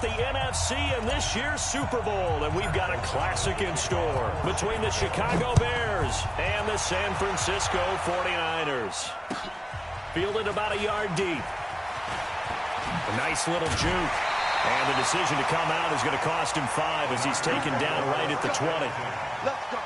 The NFC and this year's Super Bowl, and we've got a classic in store between the Chicago Bears and the San Francisco 49ers. Fielded about a yard deep. A nice little juke. And the decision to come out is going to cost him 5 as he's taken down right at the 20. Let's go.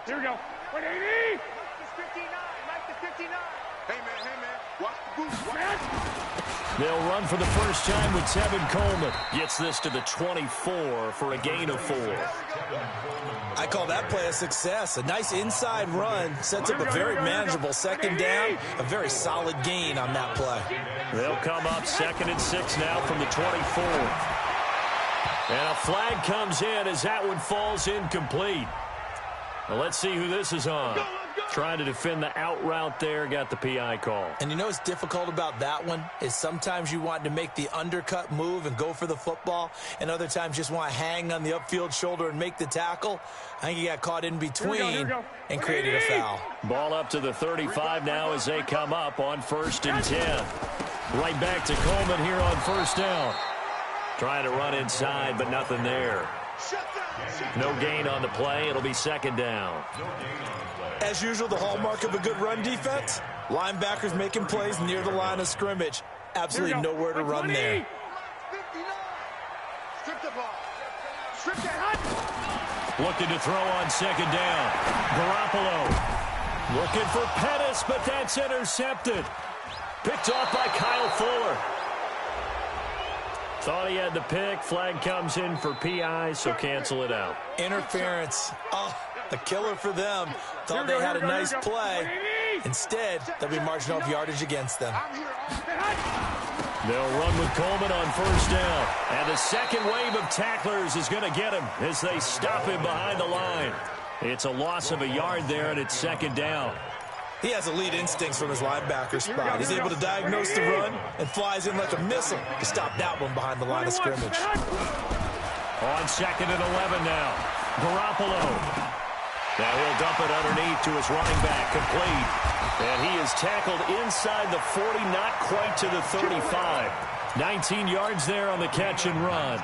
Here we go. 180. Mike is 59. Mike is 59. Hey, man. Watch the boost. They'll run for the first time with Tevin Coleman. Gets this to the 24 for a gain of 4. I call that play a success. A nice inside run. Sets up a very manageable second down. A very solid gain on that play. They'll come up 2nd and 6 now from the 24. And a flag comes in as that one falls incomplete. Well, let's see who this is on. Trying to defend the out route there, got the PI call. And you know what's difficult about that one is sometimes you want to make the undercut move and go for the football, and other times just want to hang on the upfield shoulder and make the tackle. I think he got caught in between and created a foul. Ball up to the 35 now as they come up on 1st and 10. Right back to Coleman here on 1st down. Trying to run inside, but nothing there. No gain on the play. It'll be 2nd down. As usual, the hallmark of a good run defense, linebackers making plays near the line of scrimmage. Absolutely nowhere to run there. Strip the ball. Strip that. Looking to throw on 2nd down. Garoppolo looking for Pettis, but that's intercepted. Picked off by Kyle Fuller. Thought he had the pick. Flag comes in for PI, so cancel it out. Interference. Oh, a killer for them. Thought they had a nice play. Instead, they'll be marching off yardage against them. They'll run with Coleman on 1st down. And the second wave of tacklers is going to get him as they stop him behind the line. It's a loss of a yard there, and it's 2nd down. He has elite instincts from his linebacker spot. He's able to diagnose the run and flies in like a missile to stop that one behind the line of scrimmage. On 2nd and 11 now. Garoppolo. Now he'll dump it underneath to his running back, complete. And he is tackled inside the 40, not quite to the 35. 19 yards there on the catch and run.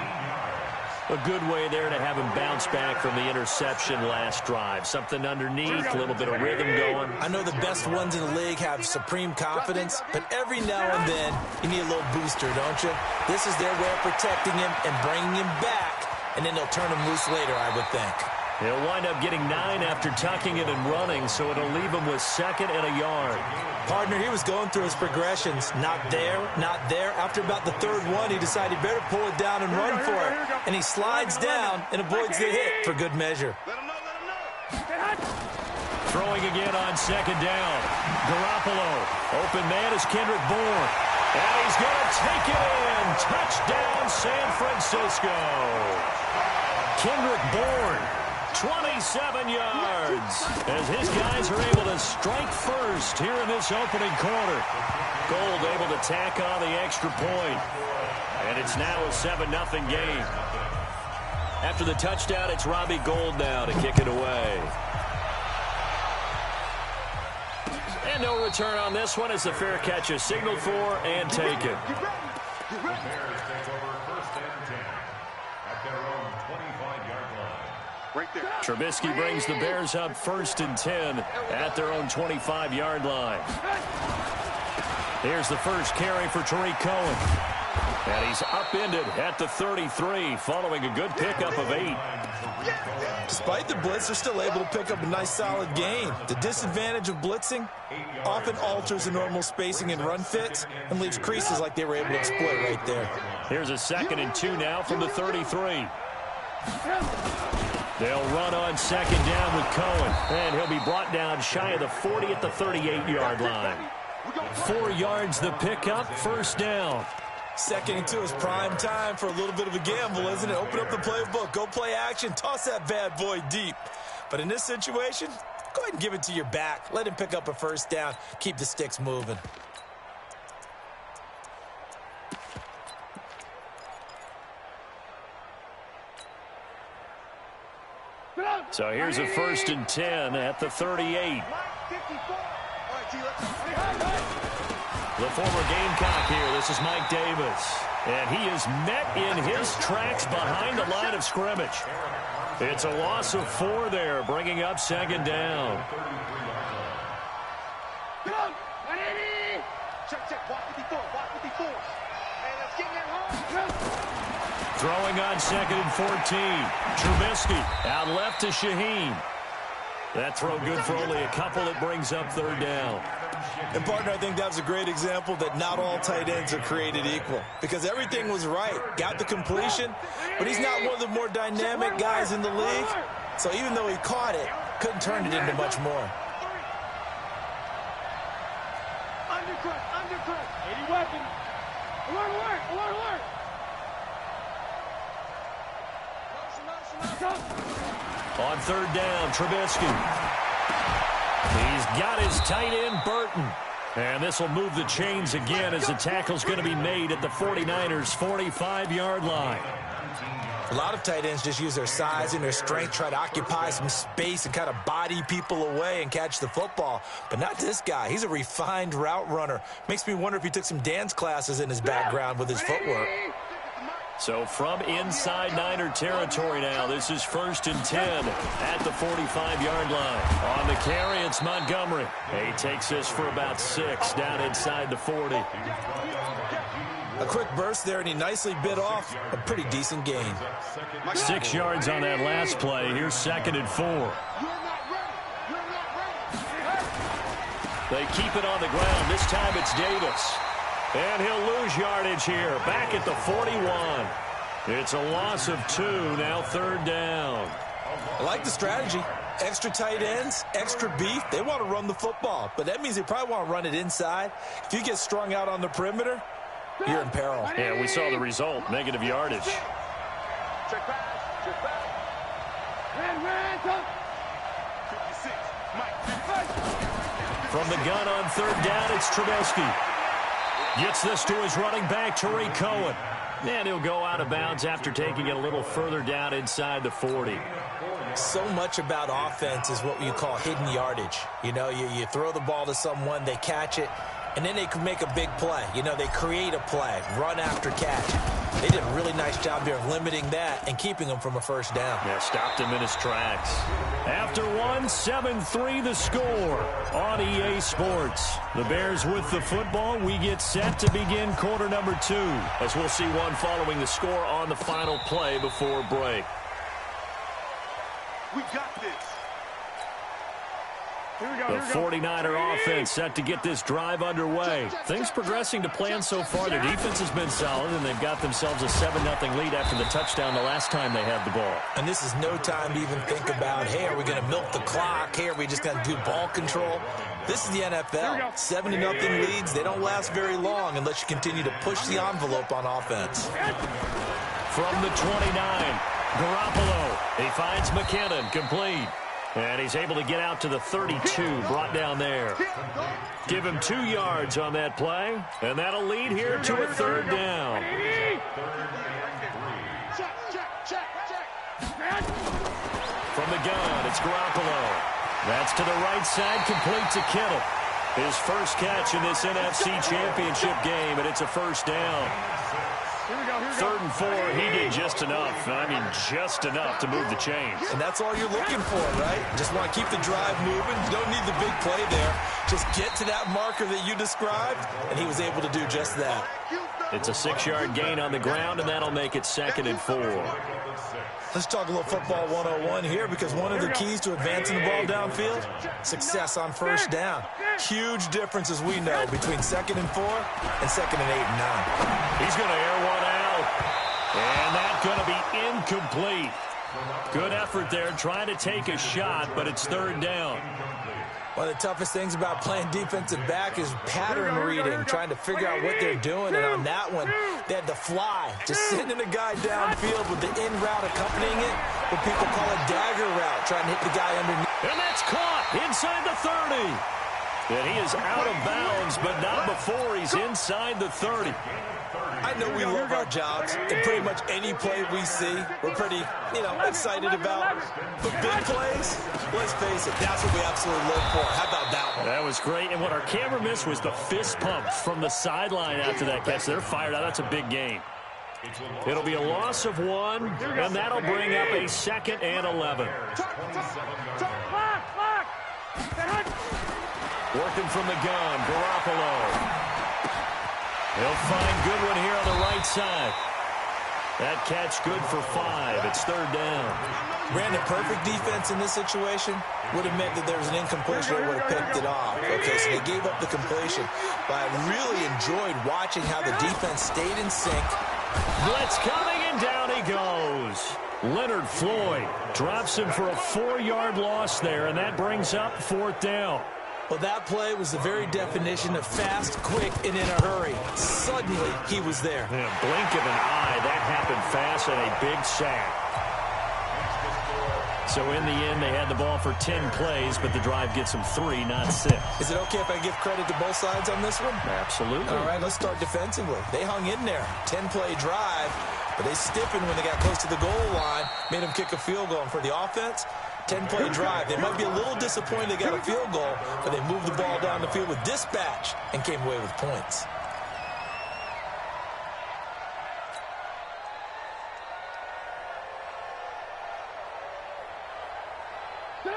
A good way there to have him bounce back from the interception last drive. Something underneath, a little bit of rhythm going. I know the best ones in the league have supreme confidence, but every now and then you need a little booster, don't you? This is their way of protecting him and bringing him back, and then they'll turn him loose later, I would think. He'll wind up getting 9 after tucking it and running, so it'll leave him with 2nd and a yard. Partner, he was going through his progressions. Not there, not there. After about the 3rd one, he decided he better pull it down and run for it. And he slides down and avoids the hit for good measure. Throwing again on 2nd down. Garoppolo. Open man is Kendrick Bourne. And he's going to take it in. Touchdown, San Francisco. Kendrick Bourne. 27 yards as his guys are able to strike first here in this opening quarter. Gold able to tack on the extra point. And it's now a 7-0 game. After the touchdown, it's Robbie Gould now to kick it away. And no return on this one as the fair catch is signaled for and taken. Right there. Trubisky brings the Bears up 1st and 10 at their own 25-yard line. Here's the first carry for Tariq Cohen. And he's upended at the 33 following a good pickup of 8. Despite the blitz, they're still able to pick up a nice solid gain. The disadvantage of blitzing often alters the normal spacing and run fits and leaves creases like they were able to exploit right there. Here's a 2nd and 2 now from the 33. They'll run on 2nd down with Cohen, and he'll be brought down shy of the 40 at the 38-yard line. 4 yards the pickup, 1st down. 2nd and 2 is prime time for a little bit of a gamble, isn't it? Open up the playbook, go play action, toss that bad boy deep. But in this situation, go ahead and give it to your back. Let him pick up a 1st down, keep the sticks moving. So here's a 1st and 10 at the 38. The former Gamecock here. This is Mike Davis. And he is met in his tracks behind the line of scrimmage. It's a loss of 4 there, bringing up 2nd down. Throwing on 2nd and 14. Trubisky out left to Shaheen. That throw good for only a couple. It brings up 3rd down. And, partner, I think that was a great example that not all tight ends are created equal, because everything was right. Got the completion, but he's not one of the more dynamic guys in the league. So even though he caught it, couldn't turn it into much more. Undercut. 80 weapon. Alert. On 3rd down, Trubisky. He's got his tight end, Burton. And this will move the chains again as the tackle's going to be made at the 49ers' 45-yard line. A lot of tight ends just use their size and their strength, try to occupy some space and kind of body people away and catch the football. But not this guy. He's a refined route runner. Makes me wonder if he took some dance classes in his background with his footwork. So from inside Niner territory now, this is 1st and 10 at the 45-yard line. On the carry, it's Montgomery. He takes this for about 6 down inside the 40. A quick burst there, and he nicely bit off a pretty decent gain. 6 yards on that last play. Here's 2nd and 4. They keep it on the ground. This time it's Davis. And he'll lose yardage here. Back at the 41. It's a loss of 2. Now 3rd down. I like the strategy. Extra tight ends, extra beef. They want to run the football. But that means they probably want to run it inside. If you get strung out on the perimeter, you're in peril. Yeah, we saw the result. Negative yardage. Check pass. From the gun on 3rd down, it's Trubisky. Gets this to his running back, Tariq Cohen. And he'll go out of bounds after taking it a little further down inside the 40. So much about offense is what you call hidden yardage. You know, you throw the ball to someone, they catch it, and then they can make a big play. You know, they create a play, run after catch. They did a really nice job there of limiting that and keeping him from a 1st down. Yeah, stopped him in his tracks. After 7-3 the score on EA Sports. The Bears with the football. We get set to begin quarter number 2, as we'll see one following the score on the final play before break. We got this. The 49er offense set to get this drive underway. Things progressing to plan so far. Their defense has been solid, and they've got themselves a 7-0 lead after the touchdown the last time they had the ball. And this is no time to even think about, hey, are we going to milk the clock? Hey, are we just going to do ball control? This is the NFL. 7-0 leads, they don't last very long unless you continue to push the envelope on offense. From the 29, Garoppolo. He finds McKinnon, complete. And he's able to get out to the 32, brought down there. Give him 2 yards on that play, and that'll lead here to a 3rd down. From the gun, it's Garoppolo. That's to the right side, complete to Kittle. His first catch in this NFC Championship game, and it's a 1st down. 3rd and 4, he did just enough. I mean, just enough to move the chains. And that's all you're looking for, right? Just want to keep the drive moving. You don't need the big play there. Just get to that marker that you described, and he was able to do just that. It's a 6-yard gain on the ground, and that'll make it 2nd and 4. Let's talk a little football 101 here, because one of the keys to advancing the ball downfield, success on 1st down. Huge difference, as we know, between 2nd and 4 and 2nd and 8 and 9. He's going to air one out, and that's going to be incomplete. Good effort there, trying to take a shot, but it's 3rd down. One of the toughest things about playing defensive back is pattern reading, trying to figure out what they're doing. And on that one, they had to fly, just sending a guy downfield with the in route accompanying it, what people call a dagger route, trying to hit the guy underneath. And that's caught inside the 30. And he is out of bounds, but not before he's inside the 30. I know we love our jobs, and pretty much any play we see, we're pretty, excited about. But big plays, let's face it, that's what we absolutely live for. How about that one? That was great, and what our camera missed was the fist pump from the sideline after that catch. They're fired out. That's a big game. It'll be a loss of 1, and that'll bring up a 2nd and 11. Working from the gun, Garoppolo. He'll find Goodwin here on the right side. That catch good for 5. It's 3rd down. Brandon, perfect defense in this situation would have meant that there was an incompletion that would have picked it off. Okay, so they gave up the completion. But I really enjoyed watching how the defense stayed in sync. Blitz coming, and down he goes. Leonard Floyd drops him for a 4-yard loss there, and that brings up 4th down. Well, that play was the very definition of fast, quick, and in a hurry. Suddenly, he was there. In a blink of an eye, that happened fast, and a big sack. So in the end, they had the ball for 10 plays, but the drive gets them 3, not 6. Is it okay if I give credit to both sides on this one? Absolutely. All right, let's start defensively. They hung in there. 10-play drive, but they stiffened when they got close to the goal line, made them kick a field goal. And for the offense, 10-play drive. They might be a little disappointed they got a field goal, but they moved the ball down the field with dispatch and came away with points.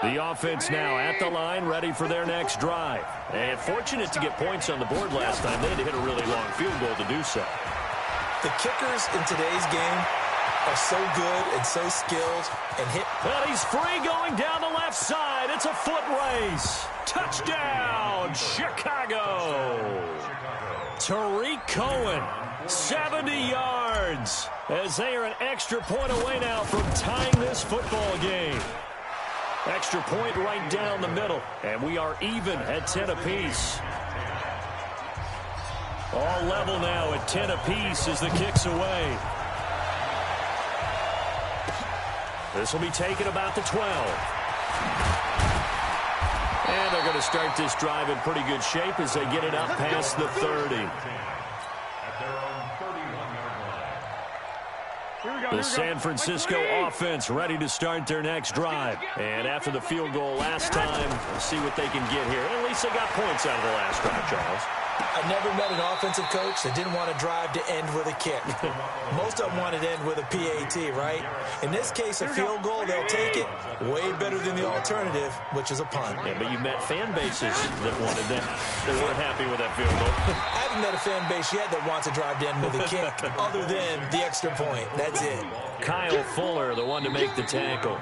The offense now at the line, ready for their next drive. And fortunate to get points on the board last time. They had to hit a really long field goal to do so. The kickers in today's game are so good and so skilled and hit. Well, he's free going down the left side. It's a foot race. Touchdown, Chicago. Tariq Cohen, 70 yards, as they are an extra point away now from tying this football game. Extra point right down the middle, and we are even at 10 apiece. All level now at 10 apiece as the kick's away. This will be taken about the 12. And they're going to start this drive in pretty good shape as they get it up past the 30. The San Francisco offense ready to start their next drive. And after the field goal last time, we'll see what they can get here. At least they got points out of the last drive, Charles. I never met an offensive coach that didn't want to drive to end with a kick. Most of them wanted to end with a PAT, right? In this case, a field goal, they'll take it. Way better than the alternative, which is a punt. Yeah, but you met fan bases that wanted that. They weren't happy with that field goal. I haven't met a fan base yet that wants to drive to end with a kick, other than the extra point. That's it. Kyle Fuller, the one to make the tackle.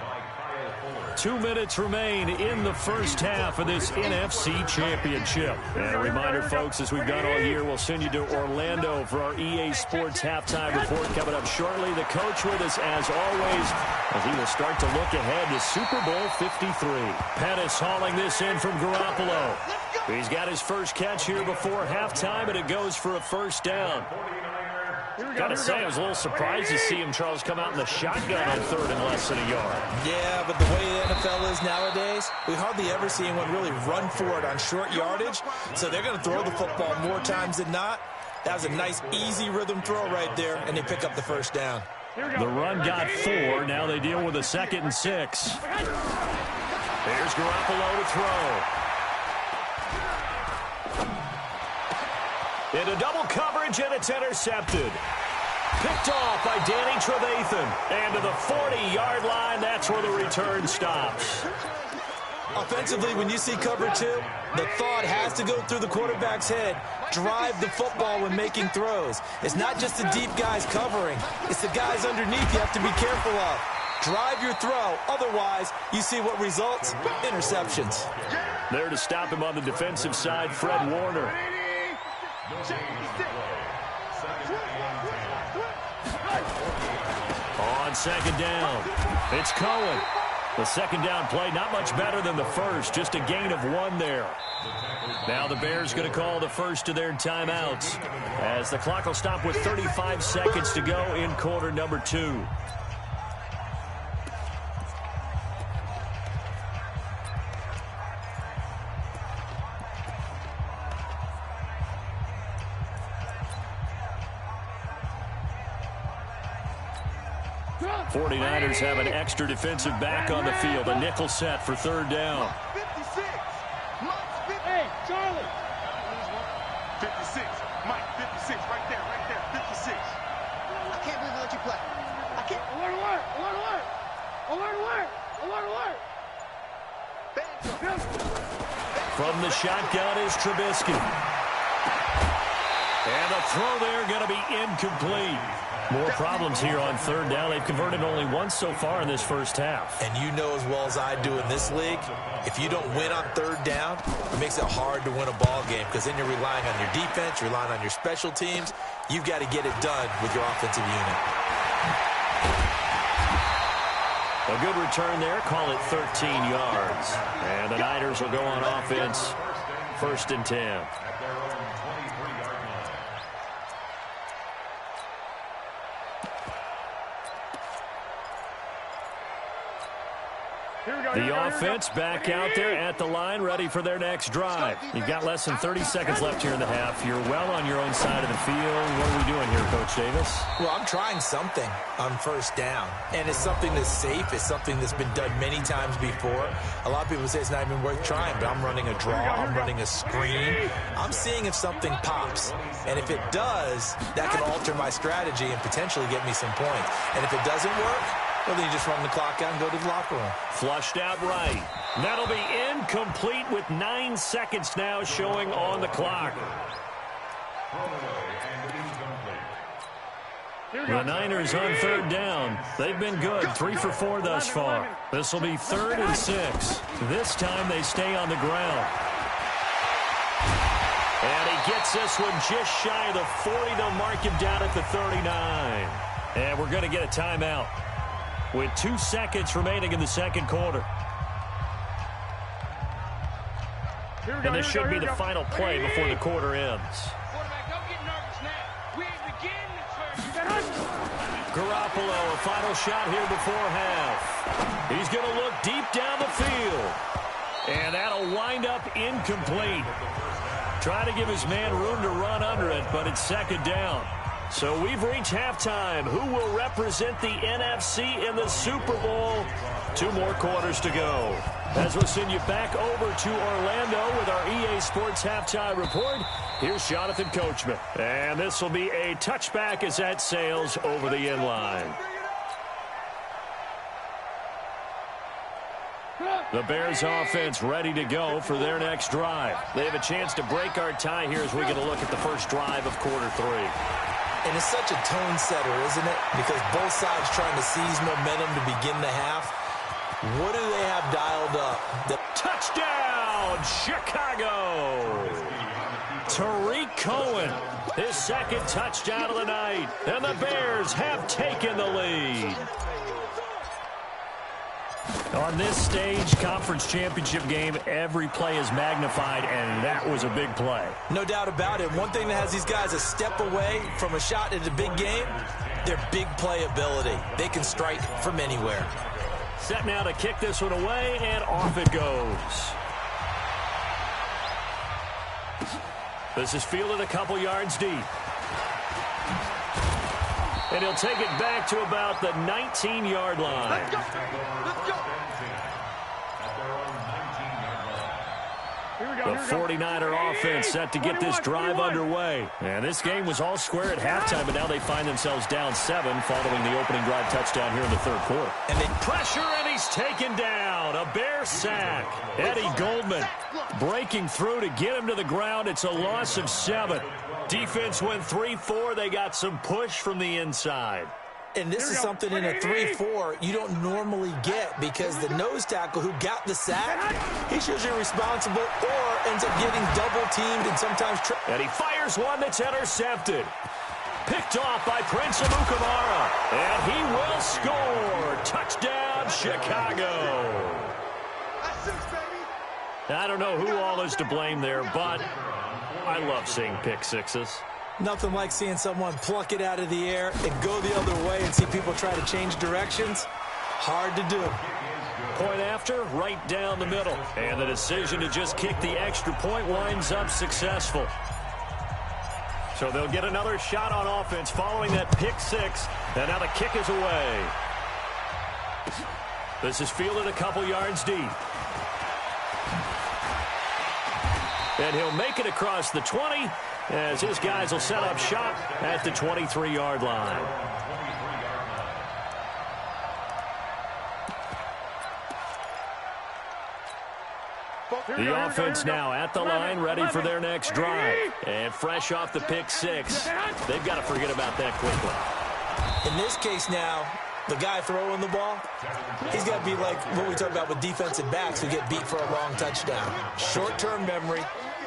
2 minutes remain in the first half of this NFC Championship. And a reminder, folks, as we've done all year, we'll send you to Orlando for our EA Sports halftime report coming up shortly. The coach with us, as always, as he will start to look ahead to Super Bowl 53. Pettis hauling this in from Garoppolo. He's got his first catch here before halftime, and it goes for a first down. Got to say, I was a little surprised to see him, Charles, come out in the shotgun on 3rd and less than a yard. Yeah, but the way the NFL is nowadays, we hardly ever see anyone really run for it on short yardage. So they're going to throw the football more times than not. That was a nice, easy rhythm throw right there, and they pick up the first down. The run got 4. Now they deal with a 2nd and 6. There's Garoppolo to throw. Into double coverage, and it's intercepted. Picked off by Danny Trevathan. And to the 40-yard line, that's where the return stops. Offensively, when you see cover 2, the thought has to go through the quarterback's head. Drive the football when making throws. It's not just the deep guys covering. It's the guys underneath you have to be careful of. Drive your throw. Otherwise, you see what results? Interceptions. There to stop him on the defensive side, Fred Warner. On 2nd down, it's Cohen. The 2nd down play, not much better than the first, just a gain of 1 there. Now the Bears going to call the first of their timeouts as the clock will stop with 35 seconds to go in quarter number 2. 49ers have an extra defensive back on the field. A nickel set for third down. 56. Hey, Charlie. 56. Mike, 56. Right there, 56. I can't believe they let you play. I can't. Alert, alert, alert, alert. Alert, alert, alert, alert. From the shotgun is Trubisky. And the throw there going to be incomplete. More problems here on third down. They've converted only once so far in this first half. And you know as well as I do in this league, if you don't win on third down, it makes it hard to win a ball game because then you're relying on your defense, you're relying on your special teams. You've got to get it done with your offensive unit. A good return there. Call it 13 yards. And the Niners will go on offense. 1st and 10. The offense back out there at the line, ready for their next drive. You've got less than 30 seconds left here in the half. You're well on your own side of the field. What are we doing here, Coach Davis? Well, I'm trying something on first down, and it's something that's safe. It's something that's been done many times before. A lot of people say it's not even worth trying, but I'm running a draw. I'm running a screen. I'm seeing if something pops, and if it does, that can alter my strategy and potentially get me some points. And if it doesn't work, well, then you just run the clock out and go to the locker room. Flushed out right. That'll be incomplete with 9 seconds now showing on the clock. The Niners on third down. They've been good, 3 for 4 thus far. This will be 3rd and 6. This time they stay on the ground. And he gets this one just shy of the 40. They'll mark him down at the 39. And we're going to get a timeout with 2 seconds remaining in the second quarter. And this should be the final play before the quarter ends. Quarterback, don't get nervous now. We ain't beginning the first. Garoppolo, a final shot here before half. He's going to look deep down the field. And that'll wind up incomplete. Trying to give his man room to run under it, but it's second down. So we've reached halftime. Who will represent the NFC in the Super Bowl? 2 more quarters to go. As we'll send you back over to Orlando with our EA Sports Halftime Report, here's Jonathan Coachman. And this will be a touchback as that sails over the end line. The Bears offense ready to go for their next drive. They have a chance to break our tie here as we get a look at the first drive of quarter 3. And it's such a tone setter, isn't it? Because both sides trying to seize momentum to begin the half. What do they have dialed up? Touchdown, Chicago! Tariq Cohen, his 2nd touchdown of the night. And the Bears have taken the lead. On this stage, conference championship game, every play is magnified, and that was a big play. No doubt about it. One thing that has these guys a step away from a shot at a big game, their big play ability. They can strike from anywhere. Set now to kick this one away, and off it goes. This is fielded a couple yards deep. And he'll take it back to about the 19-yard line. Let's go. Let's go. The 49er offense set to get this drive underway. And this game was all square at halftime, but now they find themselves down 7 following the opening drive touchdown here in the third quarter. And they pressure, and he's taken down. A Bear sack. Eddie Goldman breaking through to get him to the ground. It's a loss of 7. Defense went 3-4. They got some push from the inside. And this is something in a 3-4 you don't normally get because the nose tackle who got the sack, he's usually responsible or ends up getting double-teamed and sometimes tripped. And he fires one that's intercepted. Picked off by Prince Amukamara. And he will score. Touchdown, Chicago. That's 6, baby. I don't know who all is to blame there, but I love seeing pick sixes. Nothing like seeing someone pluck it out of the air and go the other way and see people try to change directions. Hard to do. Point after, right down the middle. And the decision to just kick the extra point winds up successful. So they'll get another shot on offense following that pick 6. And now the kick is away. This is fielded a couple yards deep. And he'll make it across the 20 as his guys will set up shop at the 23-yard line. The offense now at the line, ready for their next drive. And fresh off the pick six, they've got to forget about that quickly. In this case now, the guy throwing the ball, he's got to be like what we talk about with defensive backs who get beat for a long touchdown. Short-term memory,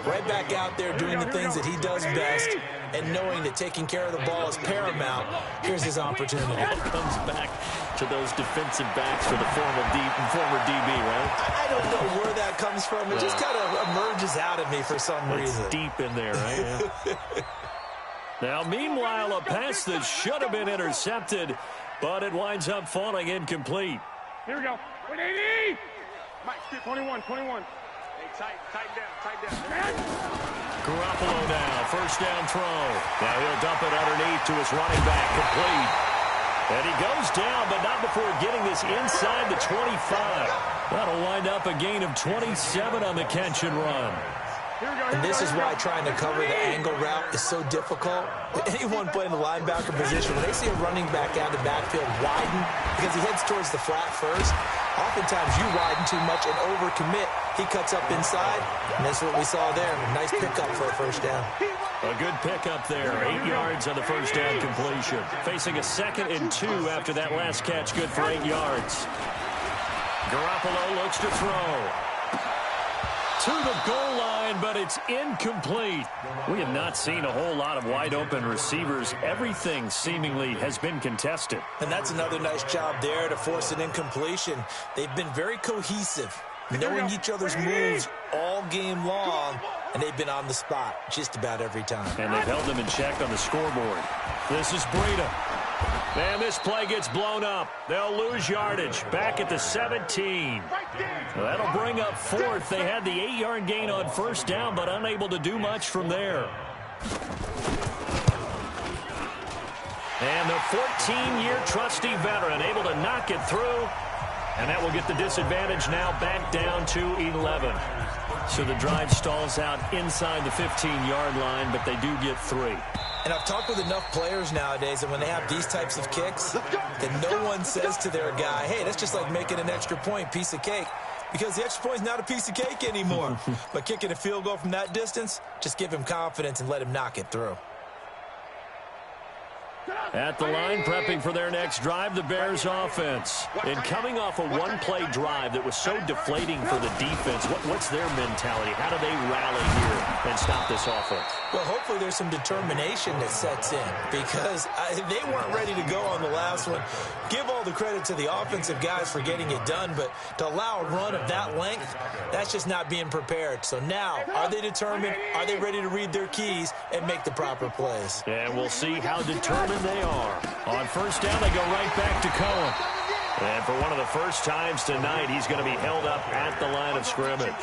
right back out there doing the things that he does best, and knowing that taking care of the ball is paramount. Here's his opportunity. Comes back to those defensive backs for the former DB, right? I don't know where that comes from. It just kind of emerges out of me for some reason. It's deep in there, right? Yeah. Now, meanwhile, a pass that should have been intercepted, but it winds up falling incomplete. Here we go. 180! Mike, 21. Hey, tighten down. Garoppolo now, first down throw. Now he'll dump it underneath to his running back, complete. And he goes down, but not before getting this inside the 25. That'll wind up a gain of 27 on the catch and run. And this is why trying to cover the angle route is so difficult. Anyone playing the linebacker position, when they see a running back out of the backfield widen because he heads towards the flat first, oftentimes you widen too much and overcommit. He cuts up inside, and that's what we saw there. A nice pickup for a first down. A good pickup there. 8 yards on the first down completion. Facing a 2nd and 2 after that last catch, good for 8 yards. Garoppolo looks to throw. To the goal line, but it's incomplete. We have not seen a whole lot of wide-open receivers. Everything seemingly has been contested. And that's another nice job there to force an incompletion. They've been very cohesive, knowing each other's moves all game long, and they've been on the spot just about every time. And they've held them in check on the scoreboard. This is Breida. And this play gets blown up. They'll lose yardage. Back at the 17. That'll bring up 4th. They had the 8-yard gain on first down, but unable to do much from there. And the 14-year trusty veteran able to knock it through. And that will get the disadvantage now back down to 11. So the drive stalls out inside the 15-yard line, but they do get 3. And I've talked with enough players nowadays that when they have these types of kicks, that no one says to their guy, hey, that's just like making an extra point, piece of cake. Because the extra point is not a piece of cake anymore. But kicking a field goal from that distance, just give him confidence and let him knock it through. At the line, prepping for their next drive, the Bears offense. And coming off a one-play drive that was so deflating for the defense, what's their mentality? How do they rally here and stop this offense? Well, hopefully there's some determination that sets in because they weren't ready to go on the last one. Give all the credit to the offensive guys for getting it done, but to allow a run of that length, that's just not being prepared. So now, are they determined? Are they ready to read their keys and make the proper plays? And we'll see how determined they are. On first down, they go right back to Cohen. And for one of the first times tonight, he's going to be held up at the line of scrimmage.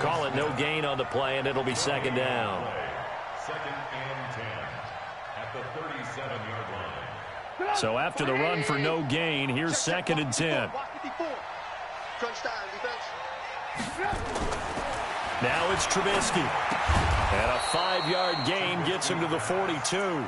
Call it no gain on the play, and it'll be 2nd down. 2nd and 10 at the 37-yard line. So after the run for no gain, here's 2nd and 10. Now it's Trubisky. And a 5-yard gain gets him to the 42.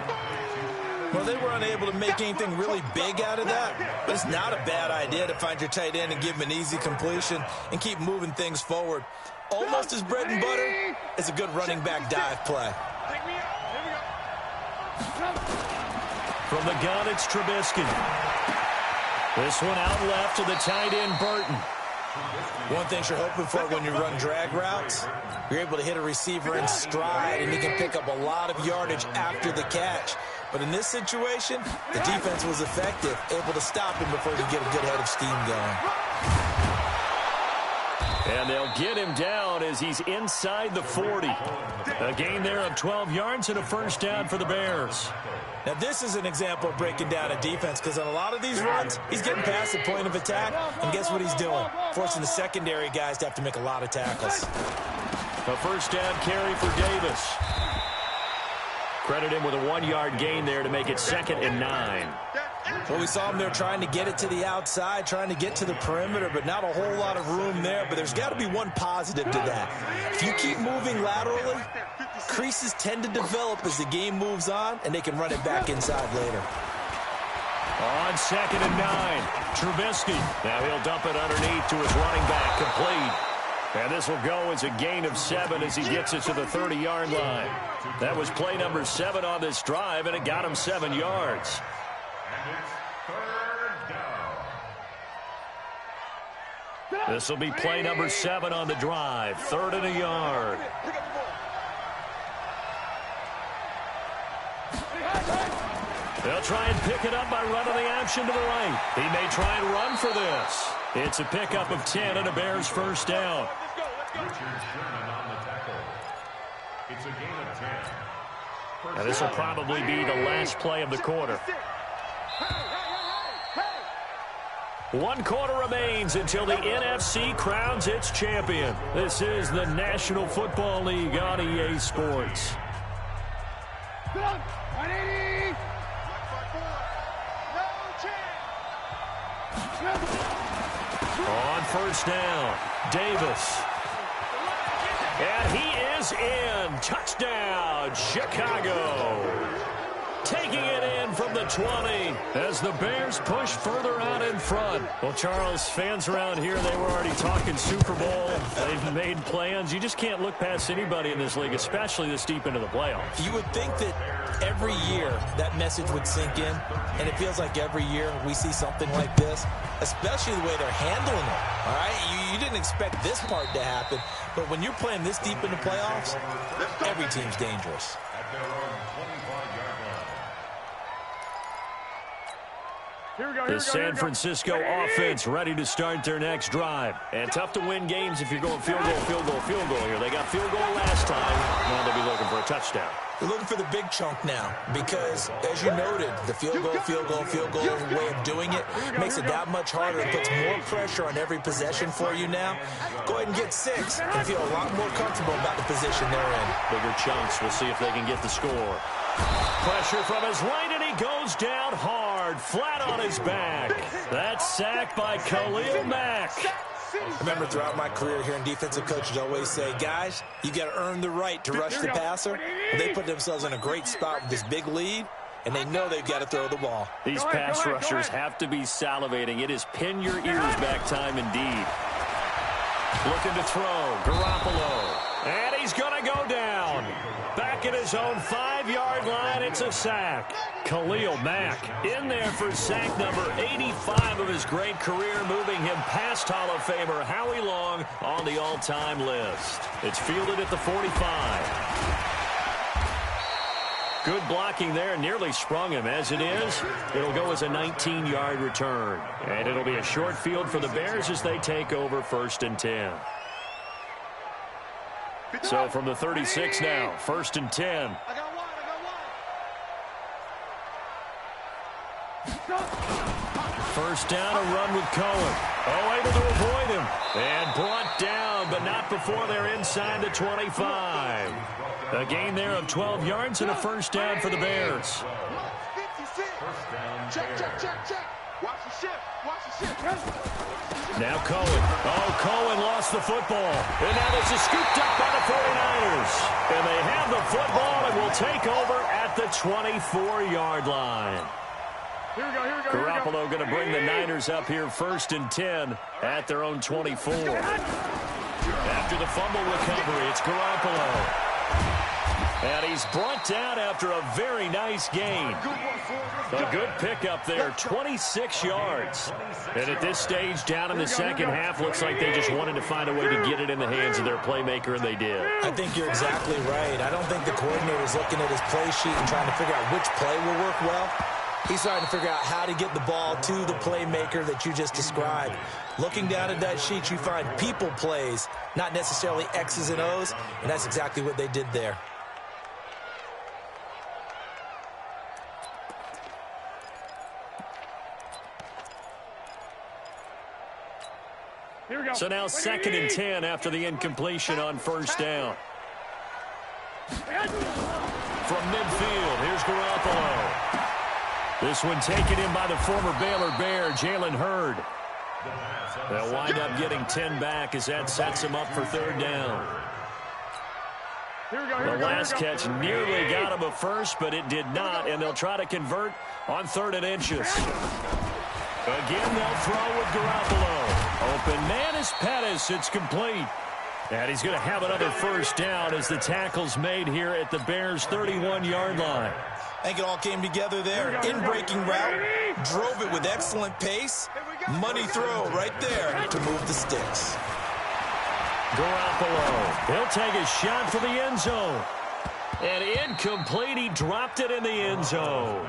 Well, they were unable to make anything really big out of that, but it's not a bad idea to find your tight end and give him an easy completion and keep moving things forward. Almost as bread and butter as a good running back dive play. From the gun, it's Trubisky. This one out left to the tight end, Burton. One thing you're hoping for when you run drag routes, you're able to hit a receiver in stride, and he can pick up a lot of yardage after the catch. But in this situation, the defense was effective, able to stop him before he could get a good head of steam going. And they'll get him down as he's inside the 40. A gain there of 12 yards and a first down for the Bears. Now, this is an example of breaking down a defense because on a lot of these runs, he's getting past the point of attack, and guess what he's doing? Forcing the secondary guys to have to make a lot of tackles. A first down carry for Davis. Credit him with a 1-yard gain there to make it 2nd and 9. Well, we saw him there trying to get it to the outside, trying to get to the perimeter, but not a whole lot of room there. But there's got to be one positive to that. If you keep moving laterally, creases tend to develop as the game moves on, and they can run it back inside later. On 2nd and 9, Trubisky. Now he'll dump it underneath to his running back, complete. And this will go as a gain of 7 as he gets it to the 30-yard line. That was play number 7 on this drive, and it got him 7 yards. This will be play number 7 on the drive. 3rd and a yard. They'll try and pick it up by running the action to the right. He may try and run for this. It's a pickup of 10 and a Bears first down. Richard Sherman on the tackle. It's a gain of 10. Now this will probably be the last play of the quarter. 1 quarter remains until the NFC crowns its champion. This is the National Football League on EA Sports. On first down, Davis. And he is in. Touchdown, Chicago. Taking it in from the 20 as the Bears push further out in front. Well, Charles, fans around here, they were already talking Super Bowl. They've made plans. You just can't look past anybody in this league, especially this deep into the playoffs. You would think that every year that message would sink in, and it feels like every year we see something like this, especially the way they're handling it. All right, you didn't expect this part to happen, but when you're playing this deep in the playoffs, every team's dangerous. At their own 25-yard line. The San Francisco offense ready to start their next drive. And tough to win games if you're going field goal, field goal, field goal here. They got field goal last time. Now they'll be looking for a touchdown. They're looking for the big chunk now because, as you noted, the field goal, field goal, field goal way of doing it makes it that much harder and puts more pressure on every possession for you now. Go ahead and get 6 and feel a lot more comfortable about the position they're in. Bigger chunks. We'll see if they can get the score. Pressure from his right, and he goes down hard, flat on his back. That's sacked by Khalil Mack. I remember throughout my career hearing defensive coaches always say, guys, you got to earn the right to rush the passer. And they put themselves in a great spot with this big lead, and they know they've got to throw the ball. These pass rushers have to be salivating. It is pin your ears back time indeed. Looking to throw, Garoppolo. And he's going to go down. Back at his own 5-yard line, it's a sack. Khalil Mack in there for sack number 85 of his great career, moving him past Hall of Famer Howie Long on the all-time list. It's fielded at the 45. Good blocking there, nearly sprung him. As it is, it'll go as a 19-yard return. And it'll be a short field for the Bears as they take over 1st and 10. So from the 36 now, 1st and 10. First down, a run with Cohen. Oh, able to avoid him. And brought down, but not before they're inside the 25. A gain there of 12 yards and a first down for the Bears. Watch the shift. Watch the shift. Now Cohen. Oh, Cohen lost the football. And now this is scooped up by the 49ers. And they have the football and will take over at the 24-yard line. Here we go. Garoppolo going to bring the Niners up here 1st and 10 at their own 24. After the fumble recovery, it's Garoppolo. And he's brought down after a very nice gain. A good pickup there, 26 yards. And at this stage, down in the second half, looks like they just wanted to find a way to get it in the hands of their playmaker, and they did. I think you're exactly right. I don't think the coordinator's looking at his play sheet and trying to figure out which play will work well. He's trying to figure out how to get the ball to the playmaker that you just described. Looking down at that sheet, you find people plays, not necessarily X's and O's, and that's exactly what they did there. Here we go. So now 2nd and 10 after the incompletion on first down. From midfield, here's Garoppolo. This one taken in by the former Baylor Bear, Jalen Hurd. They'll wind up getting 10 back as that sets him up for third down. The last catch nearly got him a first, but it did not, and they'll try to convert on 3rd and inches. Again, they'll throw with Garoppolo. Open man is Pettis. It's complete. And he's going to have another first down as the tackle's made here at the Bears' 31-yard line. I think it all came together there. In-breaking route, drove it with excellent pace. Money throw right there to move the sticks. Garoppolo, he'll take a shot for the end zone. And incomplete, he dropped it in the end zone.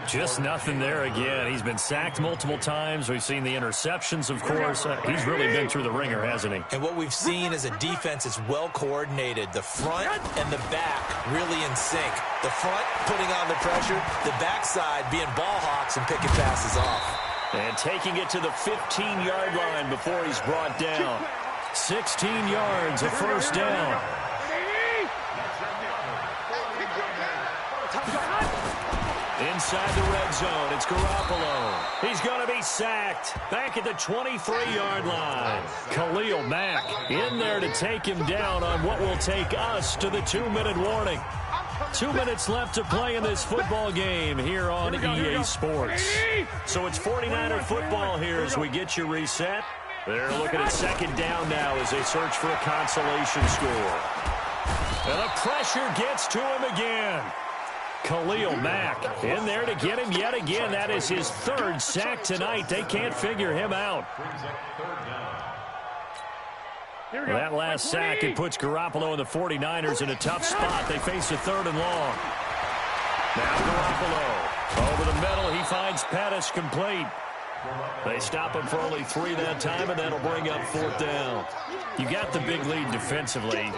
Just nothing there again. He's been sacked multiple times. We've seen the interceptions, of course. He's really been through the ringer, hasn't he? And what we've seen is a defense that's well coordinated. The front and the back really in sync. The front putting on the pressure, the backside being ball hawks and picking passes off. And taking it to the 15-yard line before he's brought down. 16 yards, a first down. Inside the red zone, it's Garoppolo. He's going to be sacked. Back at the 23-yard line. Khalil Mack in there to take him down on what will take us to the 2-minute warning. 2 minutes left to play in this football game here on EA Sports. So it's 49er football here as we get you reset. They're looking at second down now as they search for a consolation score. And the pressure gets to him again. Khalil Mack in there to get him yet again. That is his 3rd sack tonight. They can't figure him out. That last sack, it puts Garoppolo and the 49ers in a tough spot. They face a 3rd and long. Now Garoppolo over the middle. He finds Pettis complete. They stop him for only 3 that time, and that'll bring up 4th down. You got the big lead defensively.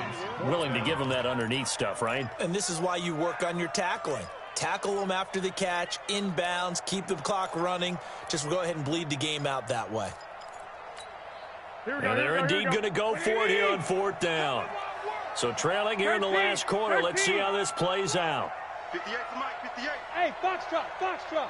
Willing to give him that underneath stuff, right? And this is why you work on your tackling. Tackle them after the catch, inbounds, keep the clock running. Just go ahead and bleed the game out that way. And they're indeed going to go for it here on 4th down. So trailing here in the last quarter. Let's see how this plays out. 58 to Mike, 58. Hey, Foxtrot.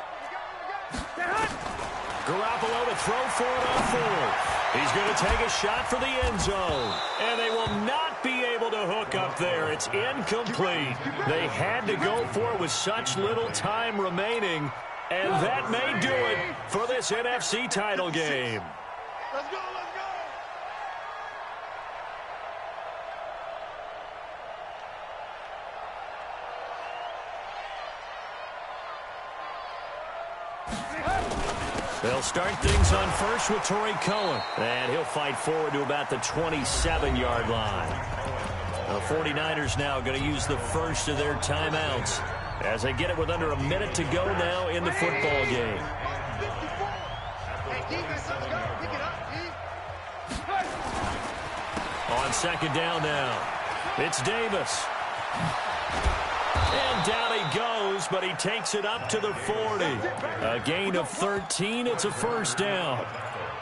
Garoppolo to throw for it on 4th. He's going to take a shot for the end zone. And they will not be able to hook up there. It's incomplete. They had to go for it with such little time remaining. And that may do it for this NFC title game. Let's go. They'll start things on first with Torrey Cohen. And he'll fight forward to about the 27-yard line. The 49ers now going to use the first of their timeouts as they get it with under a minute to go now in the football game. On second down now, it's Davis. And down he goes, but he takes it up to the 40. A gain of 13. It's a first down.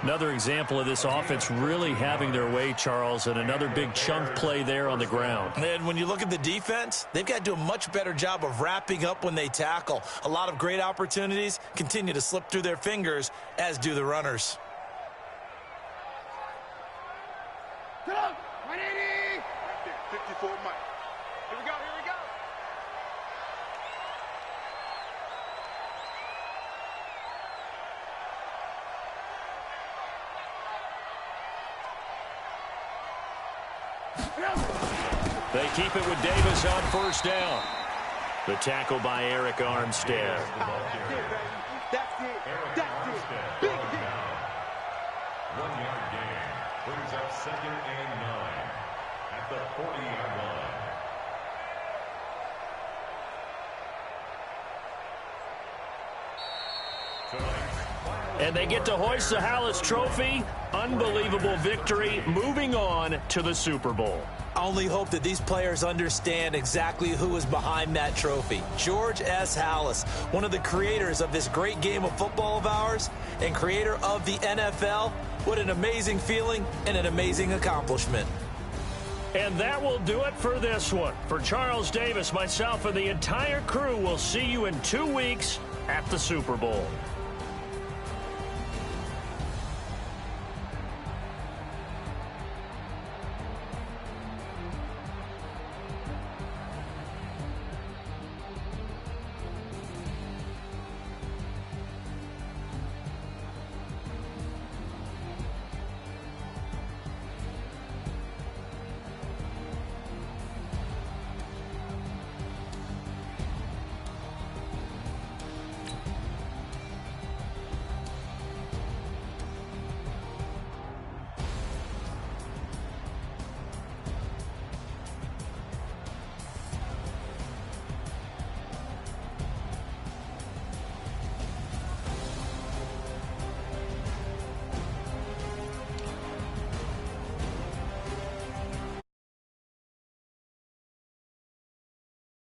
Another example of this offense really having their way, Charles, and another big chunk play there on the ground. And when you look at the defense, they've got to do a much better job of wrapping up when they tackle. A lot of great opportunities continue to slip through their fingers, as do the runners. 54 Mike. Here we go. They keep it with Davis on first down. The tackle by Eric Armstead. That's it. Big hit. 1-yard gain brings up 2nd and 9 at the 40-yard line. And they get to hoist the Hallis Trophy. Unbelievable victory. Moving on to the Super Bowl. I only hope that these players understand exactly who is behind that trophy. George S. Hallis, one of the creators of this great game of football of ours and creator of the NFL. What an amazing feeling and an amazing accomplishment. And that will do it for this one. For Charles Davis, myself, and the entire crew, we'll see you in 2 weeks at the Super Bowl.